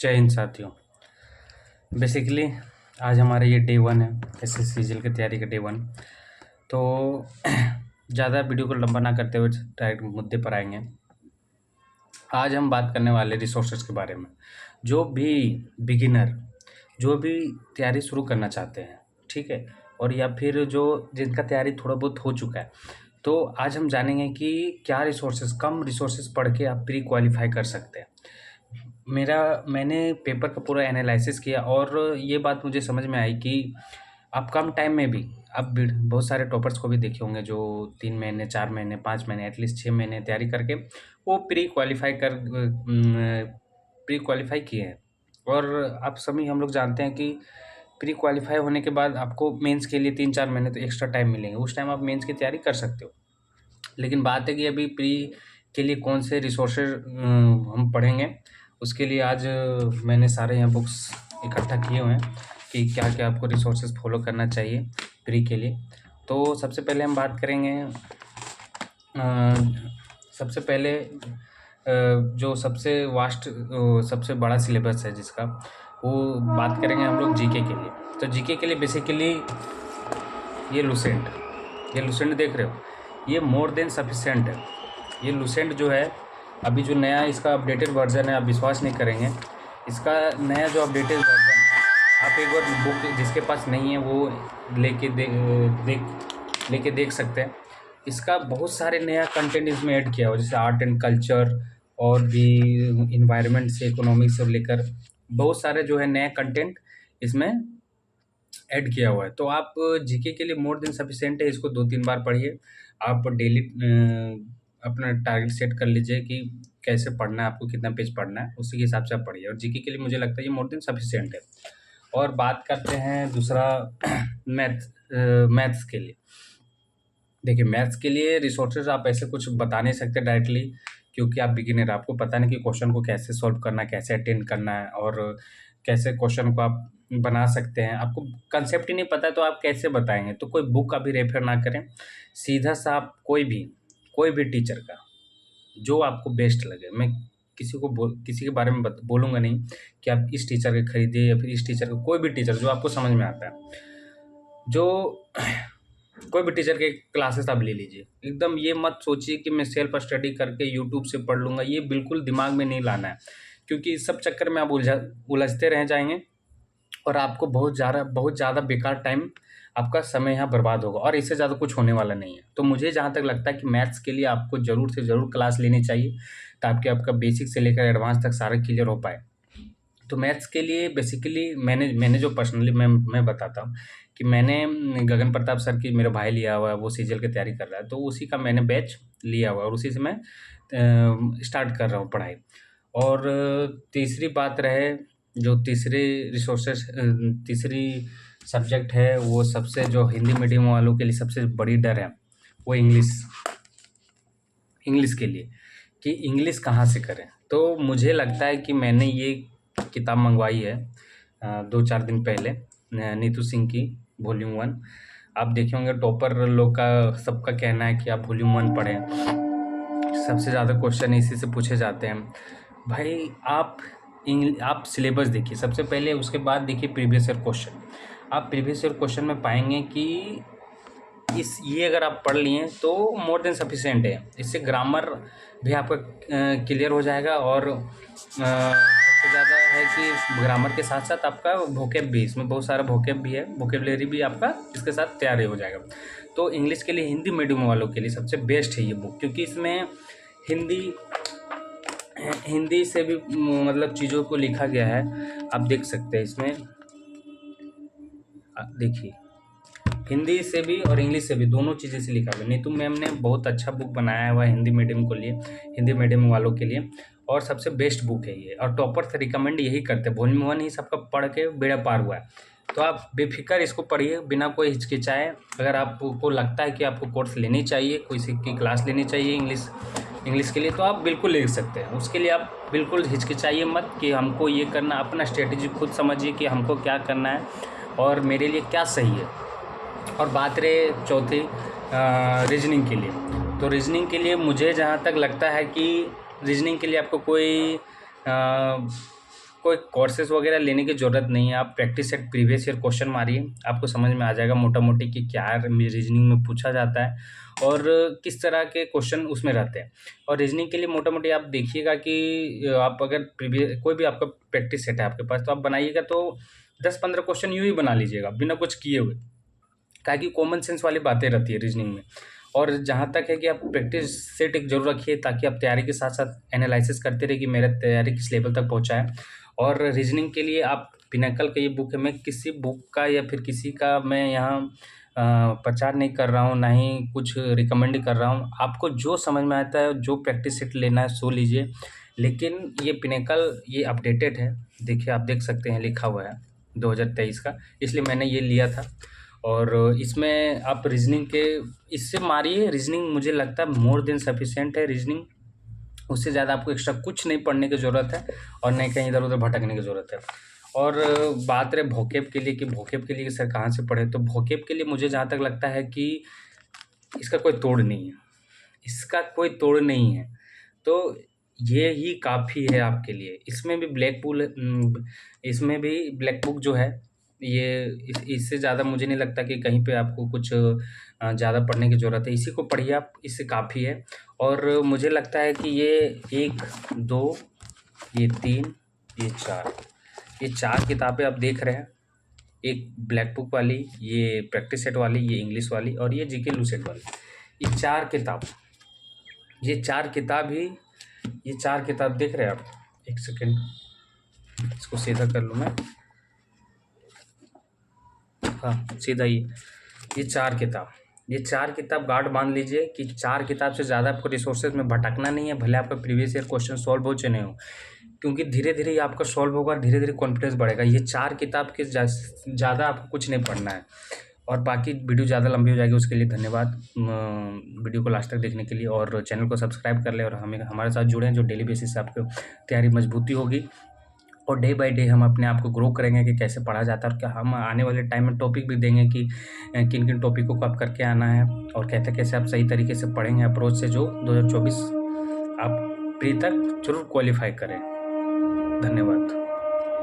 जय हिंद साथियों। बेसिकली आज हमारा ये डे 1 है एसएससी सीजीएल की तैयारी का डे 1। तो ज़्यादा वीडियो को लंबा ना करते हुए डायरेक्ट मुद्दे पर आएंगे। आज हम बात करने वाले रिसोर्सेज के बारे में। जो भी बिगिनर जो भी तैयारी शुरू करना चाहते हैं, ठीक है, और या फिर जो जिनका तैयारी थोड़ा बहुत हो चुका है, तो आज हम जानेंगे कि क्या कम रिसोर्सेज पढ़ के आप प्री क्वालिफाई कर सकते हैं। मैंने पेपर का पूरा एनालिसिस किया और ये बात मुझे समझ में आई कि आप कम टाइम में भी आप बहुत सारे टॉपर्स को भी देखे होंगे जो 3 महीने, 4 महीने, 5 महीने, एटलीस्ट 6 महीने तैयारी करके वो प्री क्वालिफाई किए हैं। और आप सभी हम लोग जानते हैं कि प्री क्वालिफाई होने के बाद आपको मेंस के लिए 3-4 महीने तो एक्स्ट्रा टाइम मिलेंगे। उस टाइम आप मेंस की तैयारी कर सकते हो। लेकिन बात है कि अभी प्री के लिए कौन से रिसोर्सेज हम पढ़ेंगे, उसके लिए आज मैंने सारे यहाँ बुक्स इकट्ठा किए हुए हैं कि क्या क्या आपको रिसोर्सेज फॉलो करना चाहिए प्री के लिए। तो सबसे पहले हम बात करेंगे सबसे पहले जो सबसे बड़ा सिलेबस है जिसका, वो बात करेंगे हम लोग जीके के लिए। तो जीके के लिए बेसिकली ये लुसेंट देख रहे हो, ये मोर देन सफिशिएंट है। ये लुसेंट जो है अभी जो नया इसका अपडेटेड वर्जन है, आप विश्वास नहीं करेंगे, इसका नया जो अपडेटेड वर्जन है, आप एक बार बुक जिसके पास नहीं है वो लेके देख सकते हैं। इसका बहुत सारे नया कंटेंट इसमें ऐड किया हुआ, जैसे आर्ट एंड कल्चर और भी इन्वायरमेंट से इकोनॉमिक्स से लेकर बहुत सारे जो है नया कंटेंट इसमें ऐड किया हुआ है। तो आप जीके के लिए मोर देन सफिशिएंट है। इसको 2-3 बार पढ़िए। आप डेली अपना टारगेट सेट कर लीजिए कि कैसे पढ़ना है, आपको कितना पेज पढ़ना है, उसी के हिसाब से आप पढ़िए। और जीके के लिए मुझे लगता है ये मोर देन सफिशिएंट है। और बात करते हैं दूसरा मैथ्स के लिए। देखिए, मैथ्स के लिए रिसोर्सेज आप ऐसे कुछ बता नहीं सकते डायरेक्टली, क्योंकि आप बिगिनर, आपको पता नहीं कि क्वेश्चन को कैसे सॉल्व करना है, कैसे अटेंड करना है और कैसे क्वेश्चन को आप बना सकते हैं। आपको कंसेप्ट ही नहीं पता है तो आप कैसे बताएंगे। तो कोई बुक अभी रेफर ना करें, सीधा सा आप कोई भी टीचर का जो आपको बेस्ट लगे। मैं किसी के बारे में बोलूँगा नहीं कि आप इस टीचर के खरीदिए या फिर इस टीचर का, कोई भी टीचर जो आपको समझ में आता है, जो कोई भी टीचर के क्लासेस आप ले लीजिए। एकदम ये मत सोचिए कि मैं सेल्फ स्टडी करके यूट्यूब से पढ़ लूँगा, ये बिल्कुल दिमाग में नहीं लाना है, क्योंकि इस सब चक्कर में आप उलझते रह जाएंगे और आपको बहुत ज़्यादा बेकार टाइम, आपका समय यहाँ बर्बाद होगा और इससे ज़्यादा कुछ होने वाला नहीं है। तो मुझे जहाँ तक लगता है कि मैथ्स के लिए आपको ज़रूर से ज़रूर क्लास लेनी चाहिए, ताकि आपका बेसिक से लेकर एडवांस तक सारा क्लियर हो पाए। तो मैथ्स के लिए बेसिकली मैंने जो पर्सनली मैं बताता हूँ कि मैंने गगन प्रताप सर की, मेरा भाई लिया हुआ है, वो सीजीएल की तैयारी कर रहा है, तो उसी का मैंने बैच लिया हुआ है और उसी से मैं स्टार्ट कर रहा हूँ पढ़ाई। और तीसरी बात रहे, जो तीसरी सब्जेक्ट है, वो सबसे जो हिंदी मीडियम वालों के लिए सबसे बड़ी डर है, वो इंग्लिश के लिए कि इंग्लिश कहाँ से करें। तो मुझे लगता है कि मैंने ये किताब मंगवाई है 2-4 दिन पहले, नीतू सिंह की वॉल्यूम 1। आप देखे होंगे टॉपर लोग का सबका कहना है कि आप वॉल्यूम 1 पढ़ें, सबसे ज़्यादा क्वेश्चन इसी से पूछे जाते हैं। भाई आप सिलेबस देखिए सबसे पहले, उसके बाद देखिए प्रीवियस ईयर क्वेश्चन। आप प्रीवियस ईयर क्वेश्चन में पाएंगे कि ये अगर आप पढ़ लिए तो मोर देन सफिशिएंट है। इससे ग्रामर भी आपका क्लियर हो जाएगा और सबसे ज़्यादा है कि ग्रामर के साथ साथ आपका वोकेब भी, इसमें बहुत सारा वोकेब भी है, वोकेबलरी भी आपका इसके साथ तैयार हो जाएगा। तो इंग्लिश के लिए हिंदी मीडियम वालों के लिए सबसे बेस्ट है ये बुक, क्योंकि इसमें हिंदी से भी मतलब चीज़ों को लिखा गया है। आप देख सकते हैं इसमें, देखिए हिंदी से भी और इंग्लिश से भी, दोनों चीज़ें से लिखा हुआ है। नीतू मैम ने बहुत अच्छा बुक बनाया हुआ है हिंदी मीडियम वालों के लिए, और सबसे बेस्ट बुक है ये। और टॉपर से रिकमेंड यही करते हैं, वॉल्यूम 1 ही सबका पढ़ के बेड़ा पार हुआ है। तो आप बेफिक्र इसको पढ़िए बिना कोई हिचकिचाए। अगर आपको लगता है कि आपको कोर्स लेनी चाहिए, किसी की क्लास लेनी चाहिए इंग्लिश के लिए, तो आप बिल्कुल ले सकते हैं। उसके लिए आप बिल्कुल हिचकिचाइए मत कि हमको ये करना। अपना स्ट्रेटजी खुद समझिए कि हमको क्या करना है और मेरे लिए क्या सही है। और बात रहे चौथी रीजनिंग के लिए, तो रीजनिंग के लिए मुझे जहाँ तक लगता है कि रीजनिंग के लिए आपको कोई कोर्सेज़ वगैरह लेने की ज़रूरत नहीं है, आप practice set previous year question मारिए, आपको समझ में आ जाएगा मोटा-मोटी कि क्या रीज़निंग में पूछा जाता है और किस तरह के क्वेश्चन उसमें रहते हैं। और रीज़निंग के लिए मोटा-मोटी आप देखिएगा कि आप अगर कोई भी आपका प्रैक्टिस सेट है आपके पास, तो आप बनाइएगा तो 10-15 क्वेश्चन यूँ ही बना लीजिएगा, बिना कुछ किए हुए। काहे कि कॉमन सेंस वाली बातें रहती है रीज़निंग में। और जहाँ तक है कि आप प्रैक्टिस सेट एक ज़रूर रखिए, ताकि आप तैयारी के साथ-साथ एनालाइसिस करते रहिए कि मेरा तैयारी किस लेवल तक पहुँचा है। और रीज़निंग के लिए आप पिनाकल का ये बुक है, मैं किसी बुक का या फिर किसी का मैं यहाँ प्रचार नहीं कर रहा हूँ, ना ही कुछ रिकमेंड कर रहा हूँ। आपको जो समझ में आता है, जो प्रैक्टिस सेट लेना है सो लीजिए। लेकिन ये पिनाकल ये अपडेटेड है, देखिए आप देख सकते हैं लिखा हुआ है 2023 का, इसलिए मैंने ये लिया था। और इसमें आप रीज़निंग के इससे मारिए, रीज़निंग मुझे लगता है मोर देन सफिशिएंट है रीज़निंग। उससे ज़्यादा आपको एक्स्ट्रा कुछ नहीं पढ़ने की ज़रूरत है और नहीं कहीं इधर-उधर भटकने की ज़रूरत है। और बात रहे वोकैब के लिए कि वोकैब के लिए सर कहाँ से पढ़ें, तो वोकैब के लिए मुझे जहाँ तक लगता है कि इसका कोई तोड़ नहीं है, इसका कोई तोड़ नहीं है। तो ये ही काफ़ी है आपके लिए। इसमें भी ब्लैक बुक जो है, ये इससे ज़्यादा मुझे नहीं लगता कि कहीं पे आपको कुछ ज़्यादा पढ़ने की ज़रूरत है। इसी को पढ़िए आप, इससे काफ़ी है। और मुझे लगता है कि ये 1, 2, ये 3, ये 4 किताबें आप देख रहे हैं। एक ब्लैक बुक वाली, ये प्रैक्टिस सेट वाली, ये इंग्लिश वाली और ये जीके लूसेंट वाली। ये 4 किताब देख रहे हैं आप? एक सेकेंड, इसको सीधा कर लूँ मैं। हाँ, सीधा ये 4 किताब गार्ड बांध लीजिए कि 4 किताब से ज़्यादा आपको रिसोर्सेज में भटकना नहीं है, भले आपका प्रीवियस ईयर क्वेश्चन सॉल्व हो चाहे नहीं हो, क्योंकि धीरे-धीरे ये आपका सॉल्व होगा, धीरे-धीरे कॉन्फिडेंस बढ़ेगा। ये 4 किताब के ज़्यादा आपको कुछ नहीं पढ़ना है। और बाकी वीडियो ज़्यादा लंबी हो जाएगी, उसके लिए धन्यवाद वीडियो को लास्ट तक देखने के लिए। और चैनल को सब्सक्राइब कर लें और हमारे साथ जुड़ें, जो डेली बेसिस से आपको तैयारी मजबूती होगी। और डे बाय डे हम अपने आप को ग्रो करेंगे कि कैसे पढ़ा जाता है, और क्या हम आने वाले टाइम में टॉपिक भी देंगे कि किन-किन टॉपिकों को आप करके आना है और कैसे आप सही तरीके से पढ़ेंगे अप्रोच से, जो 2024 आप प्री तक ज़रूर क्वालीफाई करें। धन्यवाद।